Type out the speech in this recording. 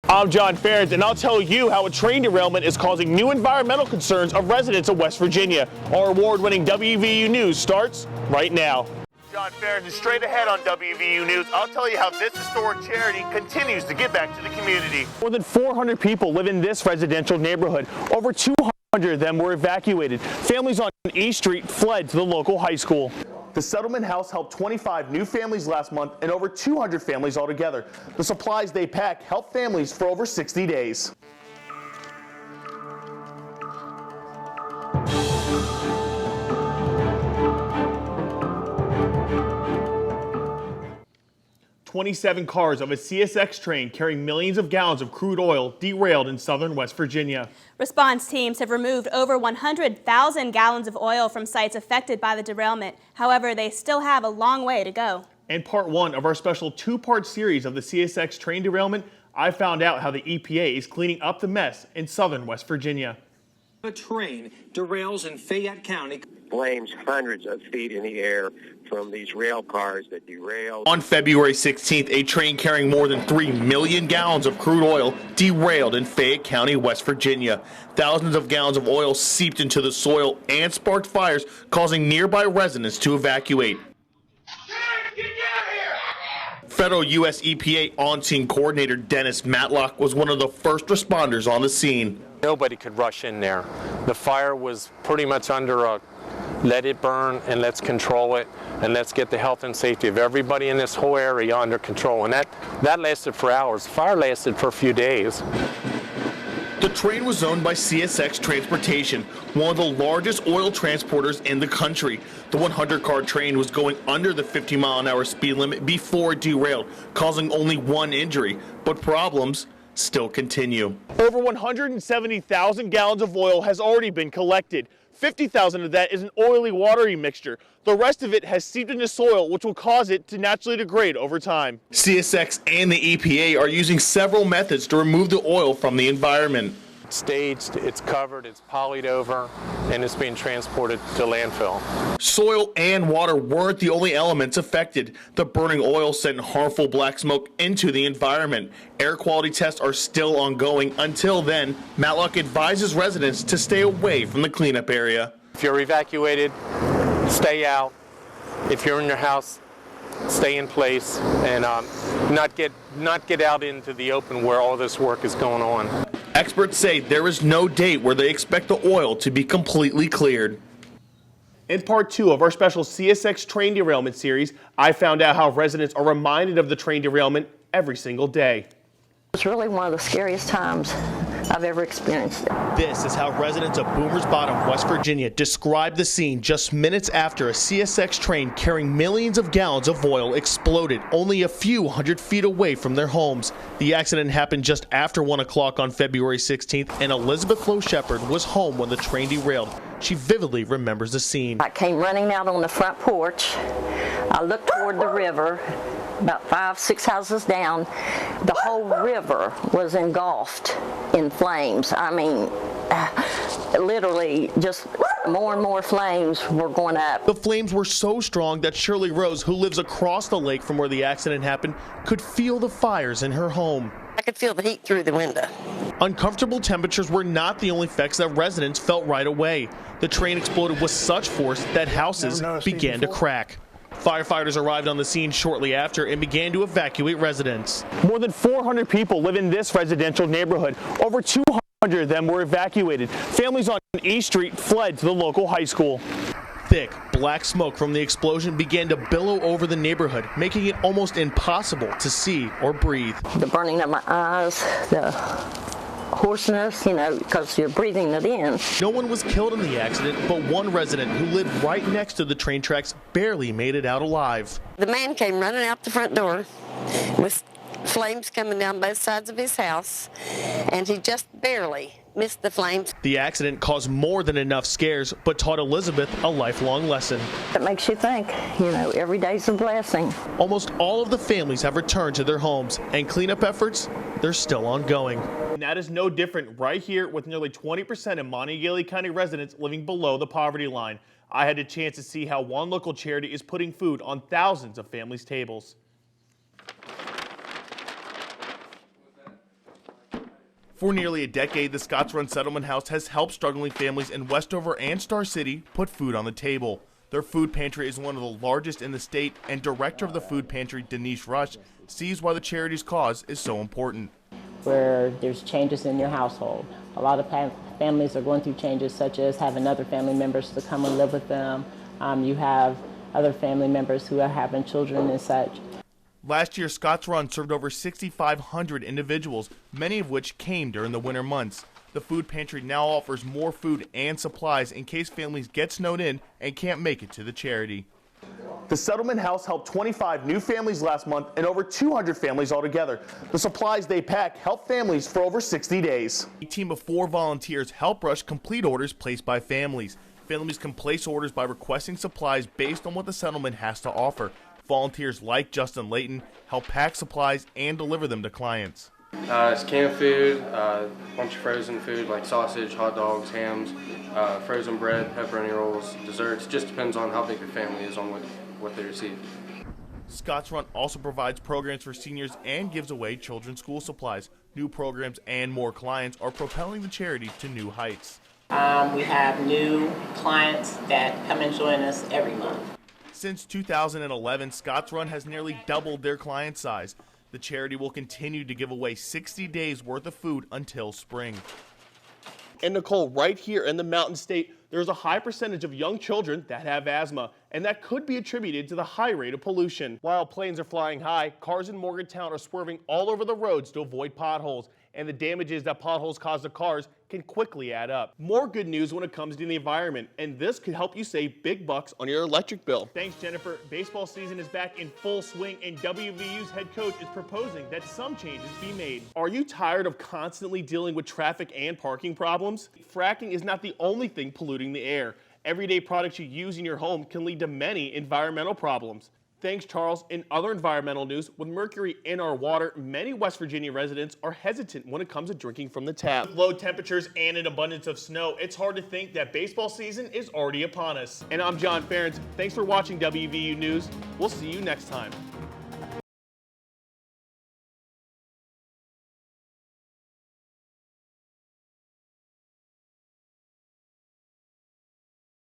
I'm Jon Fehrens, and I'll tell you how a train derailment is causing new environmental concerns of residents of West Virginia. Our award-winning WVU News starts right now. Jon Fehrens is straight ahead on WVU News. I'll tell you how this historic charity continues to give back to the community. More than 400 people live in this residential neighborhood. Over 200 of them were evacuated. Families on East Street fled to the local high school. The settlement house helped 25 new families last month and over 200 families altogether. The supplies they pack help families for over 60 days. "27 cars of a CSX train carrying millions of gallons of crude oil derailed in southern West Virginia. Response teams have removed over 100,000 gallons of oil from sites affected by the derailment. However, they still have a long way to go. In part one of our special two-part series of the CSX train derailment, I found out how the EPA is cleaning up the mess in southern West Virginia. A train derails in Fayette County. Flames hundreds of feet in the air from these rail cars that derailed. On February 16th, a train carrying more than 3 million gallons of crude oil derailed in Fayette County, West Virginia. Thousands of gallons of oil seeped into the soil and sparked fires, causing nearby residents to evacuate. Federal U.S. EPA on-scene coordinator Dennis Matlock was one of the first responders on the scene. Nobody could rush in there. The fire was pretty much under a let it burn and let's control it and let's get the health and safety of everybody in this whole area under control. And that lasted for hours. The fire lasted for a few days. The train was owned by CSX Transportation, one of the largest oil transporters in the country. The 100-car train was going under the 50-mile-an-hour speed limit before it derailed, causing only one injury. But problems still continue. Over 170,000 gallons of oil has already been collected. 50,000 of that is an oily, watery mixture. The rest of it has seeped into soil, which will cause it to naturally degrade over time. CSX and the EPA are using several methods to remove the oil from the environment. It's staged, it's covered, it's polyed over, and it's being transported to landfill. Soil and water weren't the only elements affected. The burning oil sent harmful black smoke into the environment. Air quality tests are still ongoing. Until then, Matlock advises residents to stay away from the cleanup area. If you're evacuated, stay out. If you're in your house, stay in place and not get out into the open where all this work is going on. Experts say there is no date where they expect the oil to be completely cleared. In part two of our special CSX train derailment series, I found out how residents are reminded of the train derailment every single day. It's really one of the scariest times I've ever experienced. This is how residents of Boomer's Bottom, West Virginia described the scene just minutes after a CSX train carrying millions of gallons of oil exploded only a few hundred feet away from their homes. The accident happened just after 1 o'clock on February 16th, and Elizabeth Flo Shepard was home when the train derailed. She vividly remembers the scene. I came running out on the front porch. I looked toward the river. About 5-6 houses down, the whole river was engulfed in flames. I mean, literally just more and more flames were going up. The flames were so strong that Shirley Rose, who lives across the lake from where the accident happened, could feel the fires in her home. I could feel the heat through the window. Uncomfortable temperatures were not the only effects that residents felt right away. The train exploded with such force that houses began to crack. Firefighters arrived on the scene shortly after and began to evacuate residents. More than 400 people live in this residential neighborhood. Over 200 of them were evacuated. Families on East Street fled to the local high school. Thick, black smoke from the explosion began to billow over the neighborhood, making it almost impossible to see or breathe. The burning of my eyes, the hoarseness, because you're breathing it in. No one was killed in the accident, but one resident who lived right next to the train tracks barely made it out alive. The man came running out the front door with flames coming down both sides of his house, and he just barely missed the flames. The accident caused more than enough scares, but taught Elizabeth a lifelong lesson. It makes you think, every day's a blessing. Almost all of the families have returned to their homes, and cleanup efforts, they're still ongoing. And that is no different right here with nearly 20% of Montague County residents living below the poverty line. I had a chance to see how one local charity is putting food on thousands of families' tables. For nearly a decade, the Scotts Run Settlement House has helped struggling families in Westover and Star City put food on the table. Their food pantry is one of the largest in the state, and director of the food pantry, Denise Rush, sees why the charity's cause is so important. Where there's changes in your household. A lot of families are going through changes such as having other family members to come and live with them. You have other family members who are having children and such. Last year, Scotts Run served over 6,500 individuals, many of which came during the winter months. The food pantry now offers more food and supplies in case families get snowed in and can't make it to the charity. The Settlement House helped 25 new families last month and over 200 families altogether. The supplies they pack help families for over 60 days. A team of 4 volunteers help rush complete orders placed by families. Families can place orders by requesting supplies based on what the settlement has to offer. Volunteers like Justin Layton help pack supplies and deliver them to clients. It's canned food, a bunch of frozen food like sausage, hot dogs, hams, frozen bread, pepperoni rolls, desserts. Just depends on how big your family is on what they receive. Scotts Run also provides programs for seniors and gives away children's school supplies. New programs and more clients are propelling the charity to new heights. We have new clients that come and join us every month. Since 2011, Scotts Run has nearly doubled their client size. The charity will continue to give away 60 days worth of food until spring. And Nicole, right here in the Mountain State, there's a high percentage of young children that have asthma, and that could be attributed to the high rate of pollution. While planes are flying high, cars in Morgantown are swerving all over the roads to avoid potholes, and the damages that potholes cause to cars can quickly add up. More good news when it comes to the environment, and this could help you save big bucks on your electric bill. Thanks, Jennifer. Baseball season is back in full swing, and WVU's head coach is proposing that some changes be made. Are you tired of constantly dealing with traffic and parking problems? Fracking is not the only thing polluting the air. Everyday products you use in your home can lead to many environmental problems. Thanks, Charles. In other environmental news, with mercury in our water, many West Virginia residents are hesitant when it comes to drinking from the tap. With low temperatures and an abundance of snow, it's hard to think that baseball season is already upon us. And I'm Jon Fehrens. Thanks for watching WVU News. We'll see you next time.